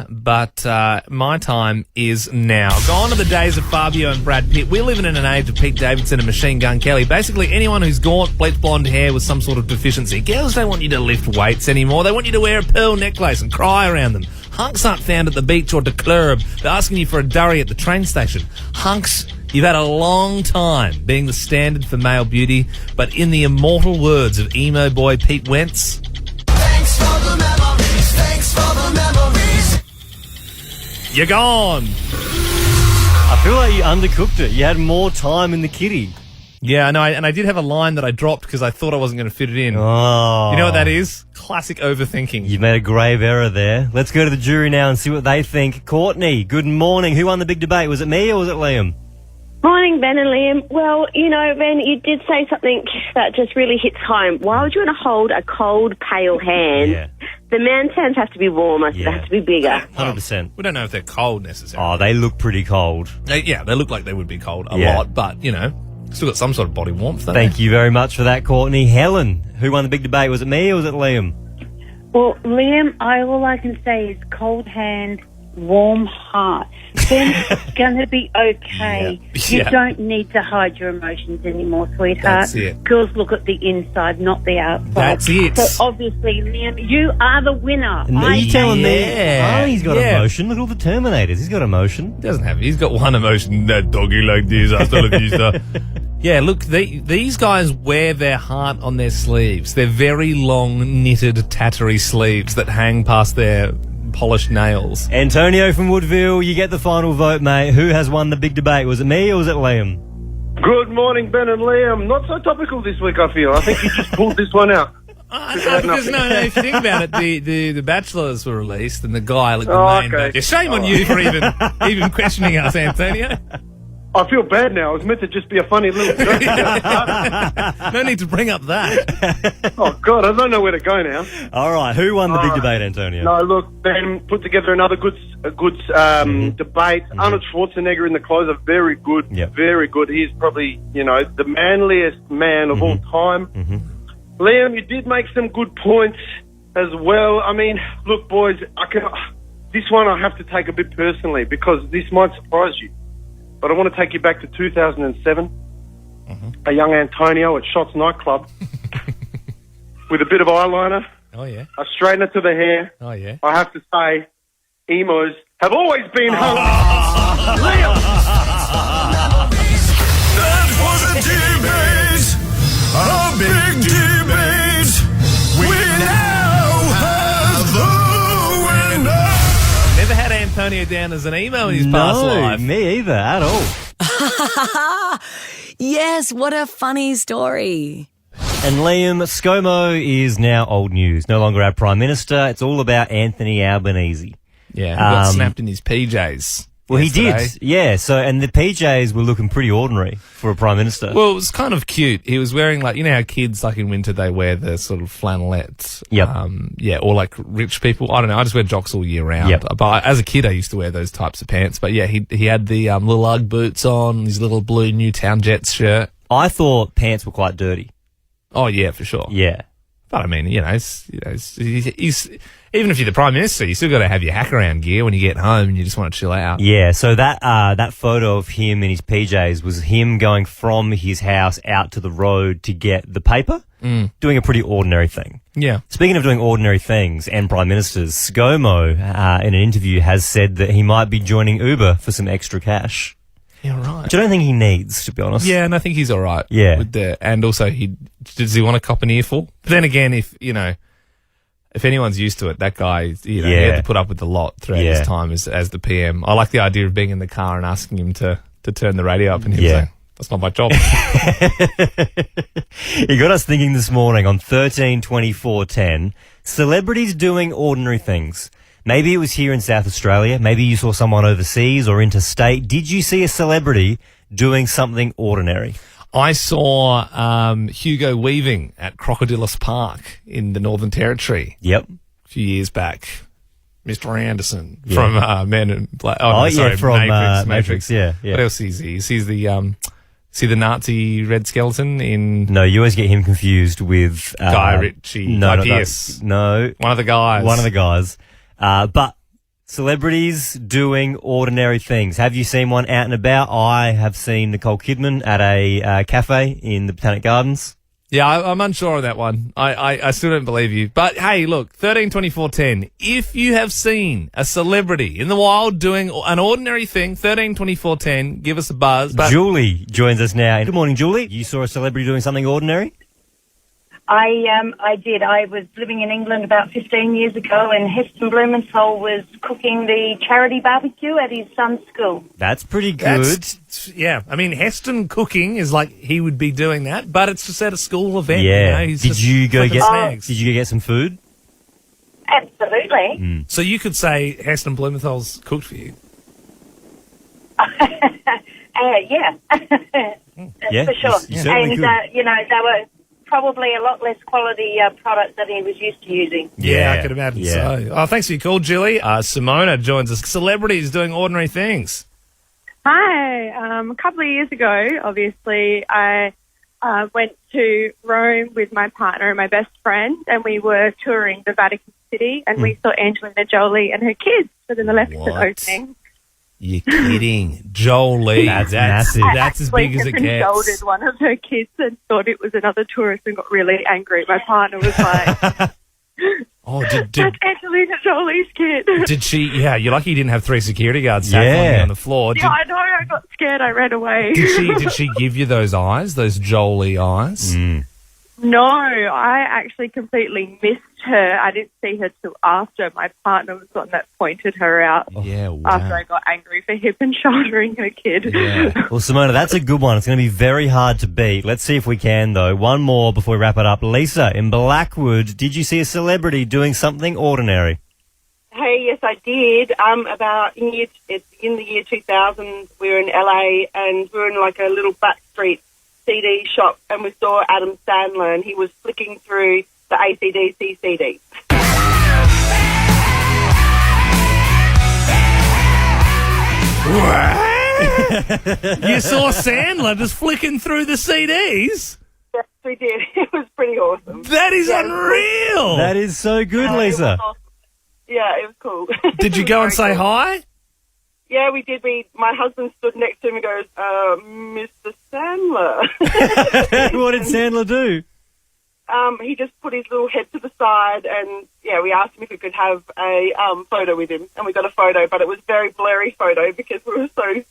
[SPEAKER 3] But my time is now. Gone are the days of Fabio and Brad Pitt. We're living in an age of Pete Davidson and Machine Gun Kelly. Basically, anyone who's gaunt, bleached blonde hair with some sort of deficiency. Girls don't want you to lift weights anymore. They want you to wear a pearl necklace and cry around them. Hunks aren't found at the beach or the club. They're asking you for a durry at the train station. Hunks, you've had a long time being the standard for male beauty, but in the immortal words of emo boy Pete Wentz,
[SPEAKER 12] Thanks for the memories, thanks for the memories.
[SPEAKER 3] you're gone.
[SPEAKER 2] I feel like you undercooked it. You had more time in the kitty.
[SPEAKER 3] Yeah, I know, and I did have a line that I dropped because I thought I wasn't going to fit it in.
[SPEAKER 2] Oh.
[SPEAKER 3] You know what that is? Classic overthinking.
[SPEAKER 2] You've made a grave error there. Let's go to the jury now and see what they think. Courtney, good morning. Who won the big debate? Was it me or was it Liam?
[SPEAKER 7] Morning, Ben and Liam. Well, Ben, you did say something that just really hits home. Why would you want to hold a cold, pale hand?
[SPEAKER 2] Yeah.
[SPEAKER 7] The man's hands have to be warmer, so they have to be bigger.
[SPEAKER 2] 100%.
[SPEAKER 3] We don't know if they're cold necessarily.
[SPEAKER 2] Oh, they look pretty cold.
[SPEAKER 3] They look like they would be cold a
[SPEAKER 2] Yeah.
[SPEAKER 3] lot, but, still got some sort of body warmth.
[SPEAKER 2] Thank you very much for that, Courtney. Helen, who won the big debate? Was it me or was it Liam?
[SPEAKER 13] Well, Liam, all I can say is cold hand, warm heart. Ben's going to be okay. You
[SPEAKER 3] Yeah.
[SPEAKER 13] don't need to hide your emotions anymore, sweetheart.
[SPEAKER 3] That's it.
[SPEAKER 13] Girls look at the inside, not the outside.
[SPEAKER 3] That's it.
[SPEAKER 13] So obviously, Liam, you are the winner.
[SPEAKER 2] Are you telling me?
[SPEAKER 3] Yeah.
[SPEAKER 2] Oh, he's got
[SPEAKER 3] Yeah.
[SPEAKER 2] emotion. Look at all the Terminators. He's got emotion.
[SPEAKER 3] He doesn't have it. He's got one emotion. That doggy like this. Hasta la vista. Yeah, look, these guys wear their heart on their sleeves. They're very long, knitted, tattery sleeves that hang past their polished nails.
[SPEAKER 2] Antonio from Woodville, you get the final vote, mate. Who has won the big debate? Was it me or was it Liam?
[SPEAKER 14] Good morning, Ben and Liam. Not so topical this week, I feel. I think you just pulled this one out.
[SPEAKER 3] Because no, if you think about it, the Bachelors were released, and the guy, like the main
[SPEAKER 14] okay.
[SPEAKER 3] Bachelor. Shame on you for even questioning us, Antonio.
[SPEAKER 14] I feel bad now. It was meant to just be a funny little joke.
[SPEAKER 3] No need to bring up that.
[SPEAKER 14] Oh, God, I don't know where to go now.
[SPEAKER 2] All right, who won the big debate, Antonio?
[SPEAKER 14] No, look, Ben put together another good debate. Arnold Schwarzenegger in the closer, very good, very good. He's probably, the manliest man of all time. Liam, you did make some good points as well. I mean, look, boys, this one I have to take a bit personally because this might surprise you. But I want to take you back to 2007. A young Antonio at Shots nightclub with a bit of eyeliner.
[SPEAKER 3] Oh, yeah.
[SPEAKER 14] A straightener to the hair.
[SPEAKER 3] Oh, yeah.
[SPEAKER 14] I have to say, Emos have always been hung.
[SPEAKER 12] That was a debate, a big debate. We now have the winner.
[SPEAKER 3] Never had Antonio down as an emo in his past life.
[SPEAKER 2] Me either, at all.
[SPEAKER 8] Yes, what a funny story.
[SPEAKER 2] And Liam, ScoMo is now old news. No longer our Prime Minister. It's all about Anthony Albanese.
[SPEAKER 3] Yeah, he got snapped in his PJs.
[SPEAKER 2] Well,
[SPEAKER 3] yesterday.
[SPEAKER 2] he did. Yeah, and the PJs were looking pretty ordinary for a Prime Minister.
[SPEAKER 3] Well, it was kind of cute. He was wearing, like, how kids, like, in winter, they wear the sort of flannelettes.
[SPEAKER 2] Yep.
[SPEAKER 3] Or, like, rich people. I don't know. I just wear jocks all year round.
[SPEAKER 2] Yep.
[SPEAKER 3] But as a kid, I used to wear those types of pants. But, yeah, he had the little Ugg boots on, his little blue Newtown Jets shirt.
[SPEAKER 2] I thought pants were quite dirty.
[SPEAKER 3] Oh, yeah, for sure.
[SPEAKER 2] Yeah.
[SPEAKER 3] But, I mean, he's even if you're the Prime Minister, you still got to have your hack around gear when you get home and you just want to chill out.
[SPEAKER 2] Yeah, so that photo of him in his PJs was him going from his house out to the road to get the paper, doing a pretty ordinary thing.
[SPEAKER 3] Yeah.
[SPEAKER 2] Speaking of doing ordinary things and Prime Ministers, ScoMo, in an interview, has said that he might be joining Uber for some extra cash.
[SPEAKER 3] Yeah, right.
[SPEAKER 2] Which I don't think he needs, to be honest.
[SPEAKER 3] Yeah, and I think he's all right.
[SPEAKER 2] Yeah.
[SPEAKER 3] And also, does he want to cop an earful? But then again, if, if anyone's used to it, that guy, he had to put up with a lot throughout his time as the PM. I like the idea of being in the car and asking him to turn the radio up and him saying, that's not my job.
[SPEAKER 2] You got us thinking this morning on 13-24-10, celebrities doing ordinary things. Maybe it was here in South Australia. Maybe you saw someone overseas or interstate. Did you see a celebrity doing something ordinary?
[SPEAKER 3] I saw Hugo Weaving at Crocodilus Park in the Northern Territory.
[SPEAKER 2] Yep.
[SPEAKER 3] A few years back. Mr. Anderson from Men in Black.
[SPEAKER 2] From Matrix. Yeah.
[SPEAKER 3] What else is he? He's the see the Nazi red skeleton in...
[SPEAKER 2] No, you always get him confused with...
[SPEAKER 3] Guy Ritchie.
[SPEAKER 2] No,
[SPEAKER 3] Pierce.
[SPEAKER 2] No.
[SPEAKER 3] One of the guys.
[SPEAKER 2] But celebrities doing ordinary things. Have you seen one out and about? I have seen Nicole Kidman at a cafe in the Botanic Gardens.
[SPEAKER 3] Yeah, I'm unsure on that one. I still don't believe you. But hey, look, 13-24-10, if you have seen a celebrity in the wild doing an ordinary thing, 13-24-10, give us a buzz. But
[SPEAKER 2] Julie joins us now. Good morning, Julie. You saw a celebrity doing something ordinary?
[SPEAKER 15] I did. I was living in England about 15 years ago, and Heston Blumenthal was cooking the charity barbecue at his son's school.
[SPEAKER 2] That's pretty good.
[SPEAKER 3] I mean, Heston cooking is like he would be doing that, but it's just at a school event.
[SPEAKER 2] Yeah.
[SPEAKER 3] You know,
[SPEAKER 2] Did you go get some food?
[SPEAKER 15] Absolutely.
[SPEAKER 3] So you could say Heston Blumenthal's cooked for you.
[SPEAKER 15] Yeah.
[SPEAKER 2] Yeah,
[SPEAKER 15] for sure.
[SPEAKER 2] you certainly
[SPEAKER 15] And,
[SPEAKER 2] could.
[SPEAKER 15] they were probably a lot less quality product than he was used to using.
[SPEAKER 3] Yeah, I could imagine so. Oh, thanks for your call, Julie. Simona joins us. Celebrities doing ordinary things.
[SPEAKER 16] Hi. A couple of years ago, obviously, I went to Rome with my partner and my best friend, and we were touring the Vatican City, and we saw Angelina Jolie and her kids for the Maleficent opening.
[SPEAKER 3] You're kidding. Jolie. That's massive. That's as big as it gets.
[SPEAKER 16] I shouldered one of her kids and thought it was another tourist and got really angry. My partner was like, that's Angelina Jolie's kid.
[SPEAKER 3] Did she? Yeah, you're lucky you didn't have 3 security guards sat on the floor.
[SPEAKER 16] Yeah, I know. I got scared. I ran away.
[SPEAKER 3] Did she give you those eyes, those Jolie eyes?
[SPEAKER 16] No, I actually completely missed her. I didn't see her till after. My partner was the one that pointed her out.
[SPEAKER 3] Yeah, wow.
[SPEAKER 16] After I got angry for hip and shouldering her kid.
[SPEAKER 2] Yeah. Well, Simona, that's a good one. It's going to be very hard to beat. Let's see if we can, though. One more before we wrap it up. Lisa, in Blackwood, did you see a celebrity doing something ordinary?
[SPEAKER 17] Hey, yes, I did. It's in the year 2000. We were in LA, and we were in like a little back street CD shop, and we saw Adam Sandler, and he was flicking through the AC/DC CDs.
[SPEAKER 3] You saw Sandler just flicking through the CDs?
[SPEAKER 17] Yes, we did. It was pretty awesome.
[SPEAKER 3] That is unreal.
[SPEAKER 2] That is so good, Lisa.
[SPEAKER 17] It was awesome. Yeah, it was cool.
[SPEAKER 3] Did you go and say hi?
[SPEAKER 17] Yeah, we did. My husband stood next to him and goes, Mr. Sandler.
[SPEAKER 2] What did Sandler do?
[SPEAKER 17] He just put his little head to the side, and we asked him if we could have a photo with him, and we got a photo, but it was a very blurry photo because we were so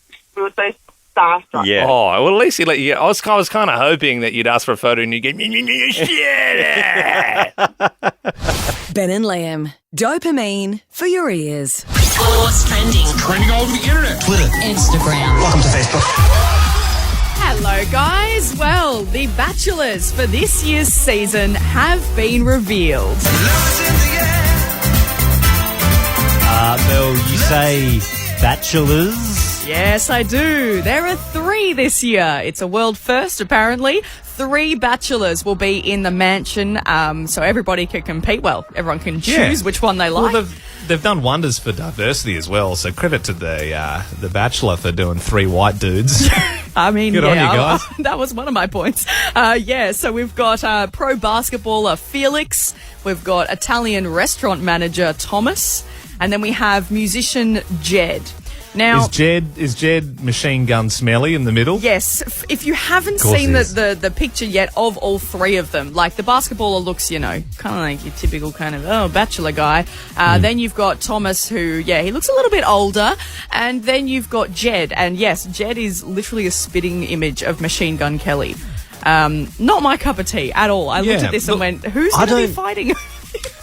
[SPEAKER 17] starstruck.
[SPEAKER 3] Yeah. Oh, well, at least he let you. I was kind of hoping that you'd ask for a photo and you'd get
[SPEAKER 8] Ben and Liam. Dopamine for your ears.
[SPEAKER 18] What's trending?
[SPEAKER 12] Trending all over the internet. Twitter.
[SPEAKER 18] Instagram.
[SPEAKER 12] Welcome to Facebook.
[SPEAKER 9] Hello, guys. Well, the Bachelors for this year's season have been revealed.
[SPEAKER 2] Mel, you say Bachelors?
[SPEAKER 9] Yes, I do. There are 3 this year. It's a world first, apparently. 3 bachelors will be in the mansion, so everybody can compete. Well, everyone can choose which one they like.
[SPEAKER 3] Well, they've done wonders for diversity as well, so credit to the Bachelor for doing 3 white dudes.
[SPEAKER 9] I mean,
[SPEAKER 3] Good on you guys.
[SPEAKER 9] That was one of my points. So we've got pro basketballer Felix, we've got Italian restaurant manager Thomas, and then we have musician Jed. Now,
[SPEAKER 3] is Jed machine gun smelly in the middle?
[SPEAKER 9] Yes. If you haven't seen the picture yet of all 3 of them, like the basketballer looks, kind of like your typical kind of, bachelor guy. Then you've got Thomas who, he looks a little bit older. And then you've got Jed. And yes, Jed is literally a spitting image of Machine Gun Kelly. Not my cup of tea at all. I looked at this and went, who's going to be fighting?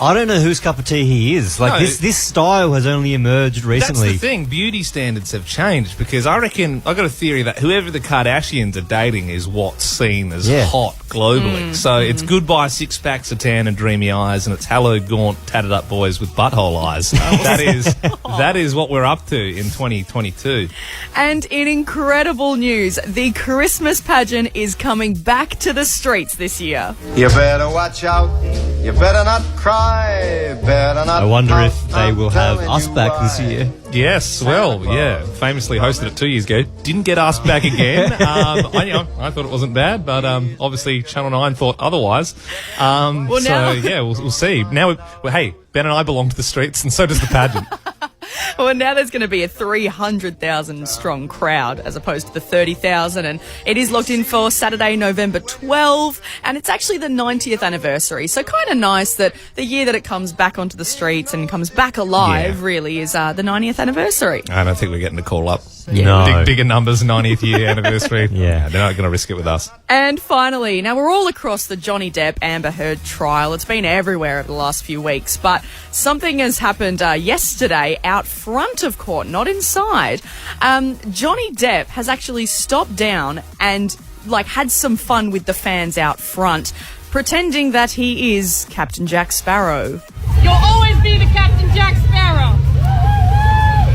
[SPEAKER 4] I don't know whose cup of tea he is. Like,
[SPEAKER 3] No.
[SPEAKER 4] this style has only emerged recently.
[SPEAKER 3] That's the thing. Beauty standards have changed because I reckon I got a theory that whoever the Kardashians are dating is what's seen as hot globally. So it's goodbye 6 packs of tan and dreamy eyes, and it's hello gaunt tatted up boys with butthole eyes. that is what we're up to in 2022.
[SPEAKER 9] And in incredible news, the Christmas pageant is coming back to the streets this year.
[SPEAKER 12] You better watch out. You better not cry. Better not.
[SPEAKER 4] I wonder
[SPEAKER 12] pout.
[SPEAKER 4] if they will have
[SPEAKER 12] telling
[SPEAKER 4] us
[SPEAKER 12] you
[SPEAKER 4] back
[SPEAKER 12] why.
[SPEAKER 4] this year.
[SPEAKER 3] Yes, well, yeah. Famously hosted it 2 years ago. Didn't get asked back again. I thought it wasn't bad, but obviously Channel 9 thought otherwise.
[SPEAKER 9] Well, now-
[SPEAKER 3] we'll see. Now, hey, Ben and I belong to the streets, and so does the pageant.
[SPEAKER 9] Well, now there's going to be a 300,000 strong crowd as opposed to the 30,000, and it is locked in for Saturday, November 12, and it's actually the 90th anniversary. So kind of nice that the year that it comes back onto the streets and comes back alive really is the 90th anniversary.
[SPEAKER 3] I don't think we're getting a call up.
[SPEAKER 4] No.
[SPEAKER 3] Bigger numbers, 90th year anniversary. They're not going to risk it with us.
[SPEAKER 9] And finally, now we're all across the Johnny Depp Amber Heard trial. It's been everywhere over the last few weeks, but something has happened yesterday out front of court, not inside. Johnny Depp has actually stopped down and had some fun with the fans out front, pretending that he is Captain Jack Sparrow.
[SPEAKER 19] You'll always be the Captain Jack Sparrow.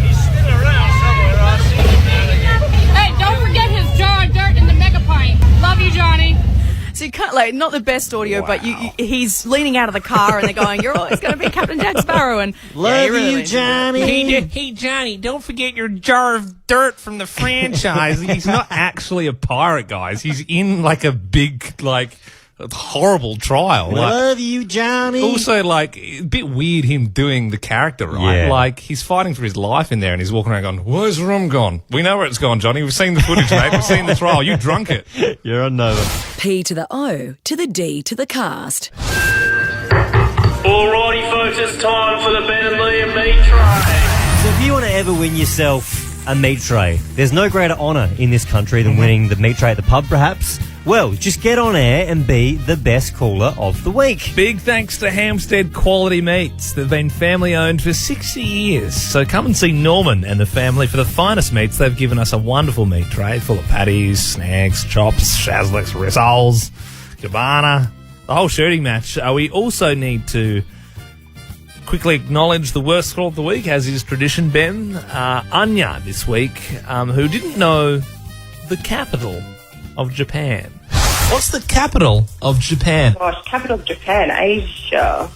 [SPEAKER 19] He's still around somewhere. I see him. Hey, don't forget his jar of dirt in the mega pint. Love you, Johnny.
[SPEAKER 9] So you can't, not the best audio, but he's leaning out of the car and they're going, you're always going to be Captain Jack Sparrow. And
[SPEAKER 4] Love you, Johnny.
[SPEAKER 3] Hey, Johnny, don't forget your jar of dirt from the franchise. He's not actually a pirate, guys. He's in a big, horrible trial.
[SPEAKER 4] Love you, Johnny.
[SPEAKER 3] Also, a bit weird him doing the character, right?
[SPEAKER 4] Yeah.
[SPEAKER 3] He's fighting for his life in there and he's walking around going, where's the rum gone? We know where it's gone, Johnny. We've seen the footage, mate. We've seen the trial. You drunk it.
[SPEAKER 4] You're on Nova.
[SPEAKER 8] P to the O to the D to the cast.
[SPEAKER 1] Alrighty, folks, it's time for the Ben and Liam meat tray.
[SPEAKER 4] So if you want to ever win yourself a meat tray, there's no greater honour in this country than winning the meat tray at the pub, perhaps. Well, just get on air and be the best caller of the week.
[SPEAKER 3] Big thanks to Hampstead Quality Meats. They've been family-owned for 60 years. So come and see Norman and the family for the finest meats. They've given us a wonderful meat tray full of patties, snags, chops, shazlicks, rissoles, cabana, the whole shooting match. We also need to quickly acknowledge the worst call of the week, as is tradition, Ben. Anya this week, who didn't know the capital of Japan. What's the capital of Japan?
[SPEAKER 17] Gosh, capital of Japan, Asia.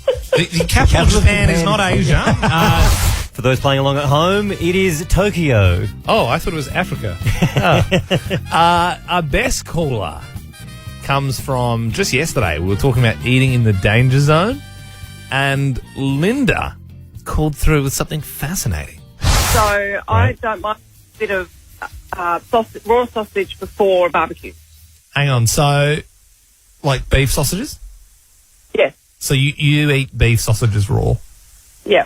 [SPEAKER 3] The capital of Japan is not Asia.
[SPEAKER 4] For those playing along at home, it is Tokyo.
[SPEAKER 3] Oh, I thought it was Africa. Our best caller comes from just yesterday. We were talking about eating in the danger zone, and Linda called through with something fascinating.
[SPEAKER 17] So I don't mind a bit of raw sausage before barbecue.
[SPEAKER 3] Hang on, so beef sausages?
[SPEAKER 17] Yes.
[SPEAKER 3] So you eat beef sausages raw?
[SPEAKER 17] Yeah.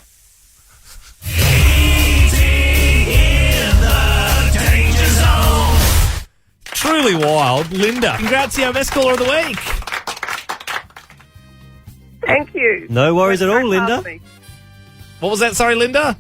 [SPEAKER 3] Truly wild. Linda, congrats, you're our best caller of the week.
[SPEAKER 17] Thank you.
[SPEAKER 4] No worries at all, Linda.
[SPEAKER 3] What was that? Sorry, Linda?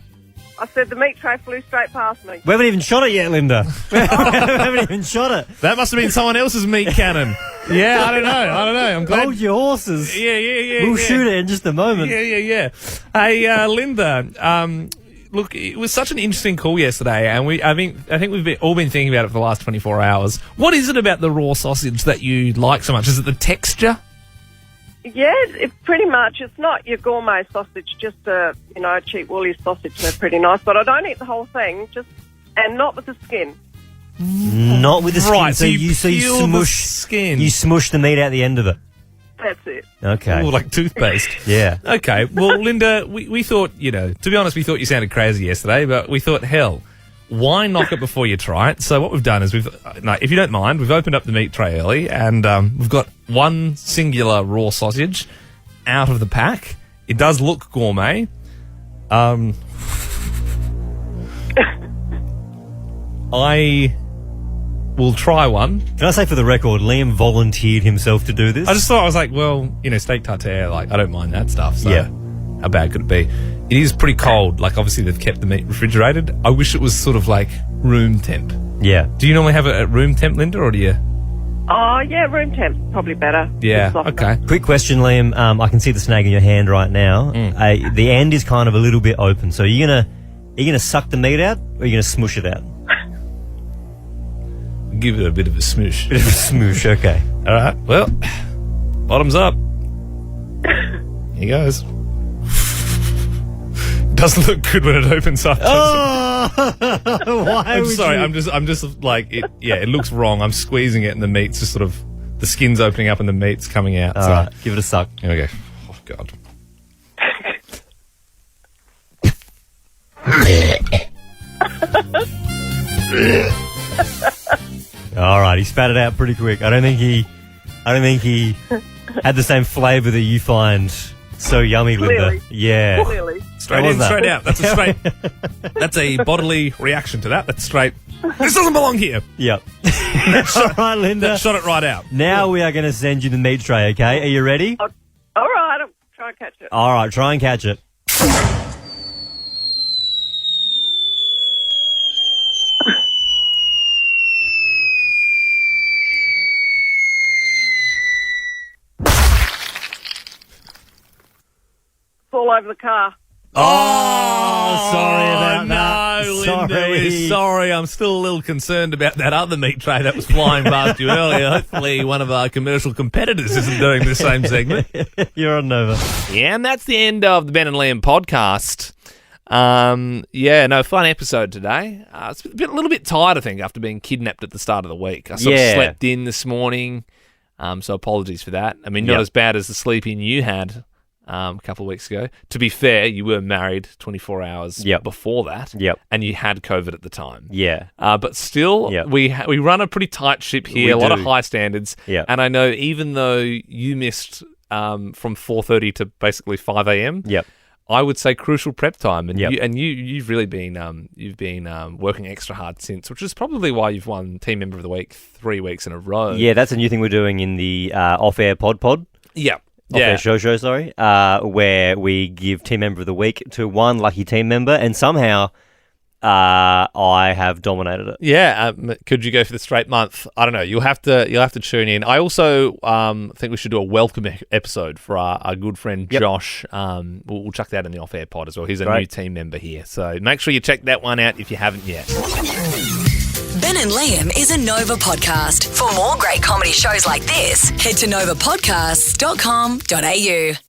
[SPEAKER 17] I said the meat tray flew straight past me.
[SPEAKER 4] We haven't even shot it yet, Linda. We haven't even shot it.
[SPEAKER 3] That must have been someone else's meat cannon. Yeah, I don't know. I'm glad.
[SPEAKER 4] Hold your horses.
[SPEAKER 3] Yeah.
[SPEAKER 4] We'll shoot it in just a moment.
[SPEAKER 3] Yeah. Hey, Linda, look, it was such an interesting call yesterday, and I think we've all been thinking about it for the last 24 hours. What is it about the raw sausage that you like so much? Is it the texture?
[SPEAKER 17] Yeah, pretty much. It's not your gourmet sausage, just a cheap woolly sausage. They're pretty nice, but I don't eat the whole thing, and not with the skin.
[SPEAKER 4] Not with the skin.
[SPEAKER 3] Right,
[SPEAKER 4] so you
[SPEAKER 3] peel the
[SPEAKER 4] smush
[SPEAKER 3] skin.
[SPEAKER 4] You smush the meat out the end of it.
[SPEAKER 17] That's it.
[SPEAKER 4] Okay.
[SPEAKER 3] Ooh, like toothpaste.
[SPEAKER 4] Yeah.
[SPEAKER 3] Okay. Well, Linda, we thought, to be honest, we thought you sounded crazy yesterday, but we thought, hell, why knock it before you try it? So what we've done is if you don't mind, we've opened up the meat tray early, and we've got one singular raw sausage out of the pack. It does look gourmet. I we'll try one.
[SPEAKER 2] Can I say for the record, Liam volunteered himself to do this?
[SPEAKER 3] I just thought, I was like, well, steak tartare, like, I don't mind that stuff. So
[SPEAKER 2] Yeah.
[SPEAKER 3] how bad could it be? It is pretty cold. Like, obviously, they've kept the meat refrigerated. I wish it was sort of like room temp.
[SPEAKER 2] Yeah.
[SPEAKER 3] Do you normally have it at room temp, Linda, or do you?
[SPEAKER 17] Oh, yeah, room temp's probably better.
[SPEAKER 3] Yeah,
[SPEAKER 17] It's softer.
[SPEAKER 3] okay.
[SPEAKER 2] Quick question, Liam. I can see the snag in your hand right now. The end is kind of a little bit open. So are you gonna suck the meat out, or are you gonna smush it out?
[SPEAKER 3] Give it a bit of a smoosh.
[SPEAKER 2] Bit of a smoosh, okay.
[SPEAKER 3] All right. Well, bottoms up. Here goes. Doesn't look good when it opens up.
[SPEAKER 2] Oh, why?
[SPEAKER 3] I'm sorry. I'm just like it. Yeah, it looks wrong. I'm squeezing it, and the meat's just sort of the skin's opening up, and the meat's coming out.
[SPEAKER 2] All right, give it a suck.
[SPEAKER 3] Here we go. Oh God.
[SPEAKER 2] All right, he spat it out pretty quick. I don't think he had the same flavour that you find so yummy, Linda.
[SPEAKER 17] Clearly.
[SPEAKER 2] Yeah.
[SPEAKER 17] Clearly.
[SPEAKER 3] Straight in, straight out. That's a straight. That's a bodily reaction to that. That's straight. This doesn't belong here.
[SPEAKER 2] Yep. That's all right, Linda.
[SPEAKER 3] That shot it right out.
[SPEAKER 2] Now we are going to send you the meat tray, okay? Are you ready?
[SPEAKER 17] All right, I'll try and catch it.
[SPEAKER 2] All right, try and catch it.
[SPEAKER 17] It's all over the car.
[SPEAKER 2] Oh, sorry about
[SPEAKER 3] no,
[SPEAKER 2] that.
[SPEAKER 3] Linda, we're sorry. I'm still a little concerned about that other meat tray that was flying past you earlier. Hopefully one of our commercial competitors isn't doing the same segment.
[SPEAKER 2] You're on Nova.
[SPEAKER 3] Yeah, and that's the end of the Ben and Liam podcast. Fun episode today. It's a little bit tired, I think, after being kidnapped at the start of the week. I sort of slept in this morning, so apologies for that. I mean, not as bad as the sleep-in you had a couple of weeks ago. To be fair, you were married 24 hours before that, and you had COVID at the time.
[SPEAKER 2] Yeah.
[SPEAKER 3] But still, we run a pretty tight ship here, a lot of high standards, and I know even though you missed from 4:30 to basically 5 a.m., I would say crucial prep time, and you've really been working extra hard since, which is probably why you've won Team Member of the Week 3 weeks in a row.
[SPEAKER 2] Yeah, that's a new thing we're doing in the off-air pod.
[SPEAKER 3] Yeah.
[SPEAKER 2] Off-air show, sorry, where we give Team Member of the Week to one lucky team member, and somehow I have dominated it.
[SPEAKER 3] Yeah, could you go for the straight month? I don't know. You'll have to tune in. I also think we should do a welcome episode for our good friend Josh. We'll chuck that in the off-air pod as well. He's a new team member here, so make sure you check that one out if you haven't yet.
[SPEAKER 8] Ben and Liam is a Nova podcast. For more great comedy shows like this, head to novapodcasts.com.au.